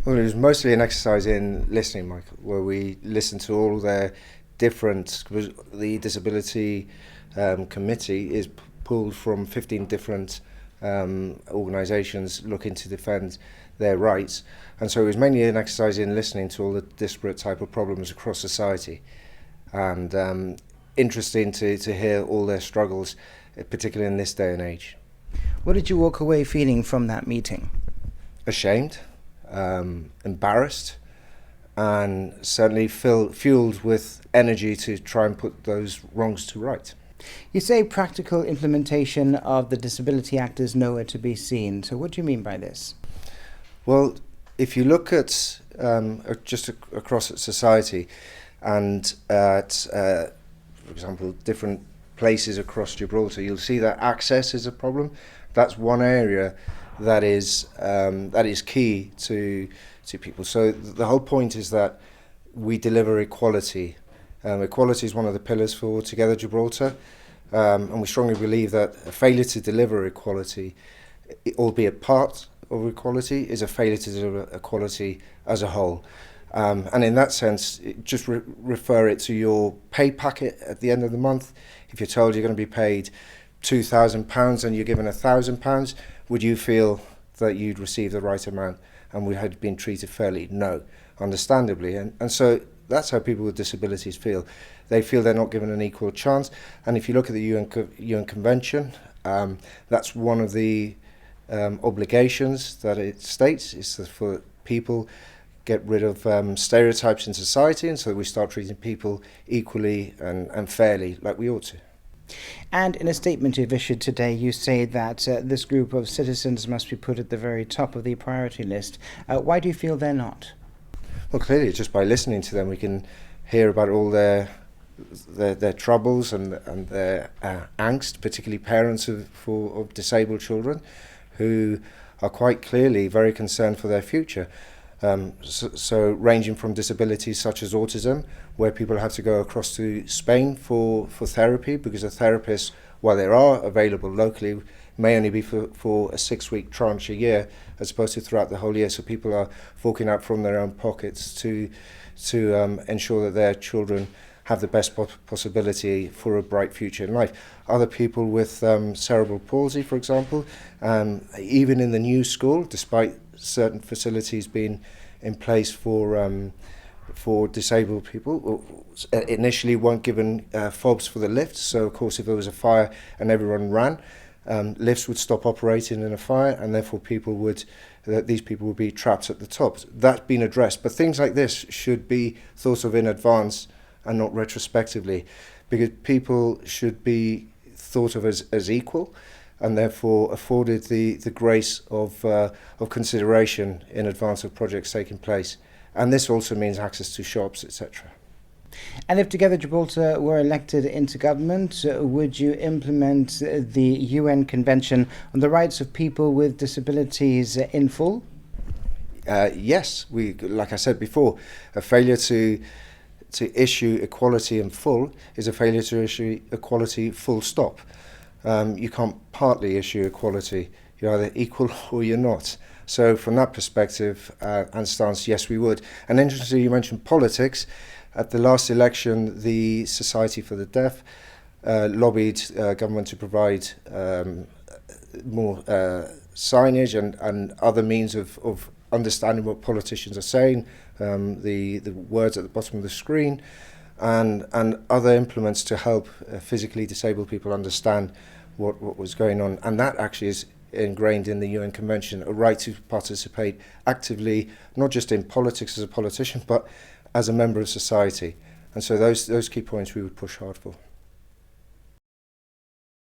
Well, it was mostly an exercise in listening, Michael, where we listened to all their different. The disability committee is pulled from 15 different organisations looking to defend their rights, and so it was mainly an exercise in listening to all the disparate type of problems across society, and interesting to hear all their struggles, particularly in this day and age. What did you walk away feeling from that meeting? Ashamed, embarrassed, and certainly fueled with energy to try and put those wrongs to right. You say practical implementation of the Disability Act is nowhere to be seen. So what do you mean by this? Well, if you look at just across society and at, for example, different places across Gibraltar, you'll see that access is a problem. That's one area that is key to people. So the whole point is that we deliver equality. Equality is one of the pillars for Together Gibraltar, and we strongly believe that a failure to deliver equality, albeit part of equality, is a failure to deliver equality as a whole. And in that sense, just refer it to your pay packet at the end of the month. If you're told you're going to be paid £2,000 and you're given £1,000, would you feel that you'd receive the right amount and we had been treated fairly? No, understandably. And so that's how people with disabilities feel. They feel they're not given an equal chance. And if you look at the UN Convention, that's one of the obligations that it states, is that for people get rid of stereotypes in society, and so we start treating people equally and fairly like we ought to. And in a statement you've issued today, you say that this group of citizens must be put at the very top of the priority list. Why do you feel they're not? Well, clearly, just by listening to them, we can hear about all their troubles and their angst, particularly parents of disabled children, who are quite clearly very concerned for their future. So ranging from disabilities such as autism, where people have to go across to Spain for therapy, because a therapist, while they are available locally, may only be for a 6-week tranche a year, as opposed to throughout the whole year. So people are forking out from their own pockets to ensure that their children have the best possibility for a bright future in life. Other people with cerebral palsy, for example, even in the new school, despite certain facilities being in place for disabled people, initially weren't given fobs for the lifts. So of course, if there was a fire and everyone ran, lifts would stop operating in a fire, and therefore these people would be trapped at the top. That's been addressed, but things like this should be thought of in advance and not retrospectively, because people should be thought of as equal, and therefore afforded the grace of consideration in advance of projects taking place. And this also means access to shops, etc. And if Together Gibraltar were elected into government, would you implement the UN Convention on the Rights of People with Disabilities in full? Yes, like I said before, a failure to issue equality in full is a failure to issue equality full stop. You can't partly issue equality. You're either equal or you're not. So from that perspective and stance, yes, we would. And interestingly, you mentioned politics. At the last election, the Society for the Deaf lobbied government to provide more signage and other means of understanding what politicians are saying, the words at the bottom of the screen, and other implements to help physically disabled people understand what was going on. And that actually is ingrained in the UN Convention, a right to participate actively, not just in politics as a politician, but as a member of society. And so those key points we would push hard for.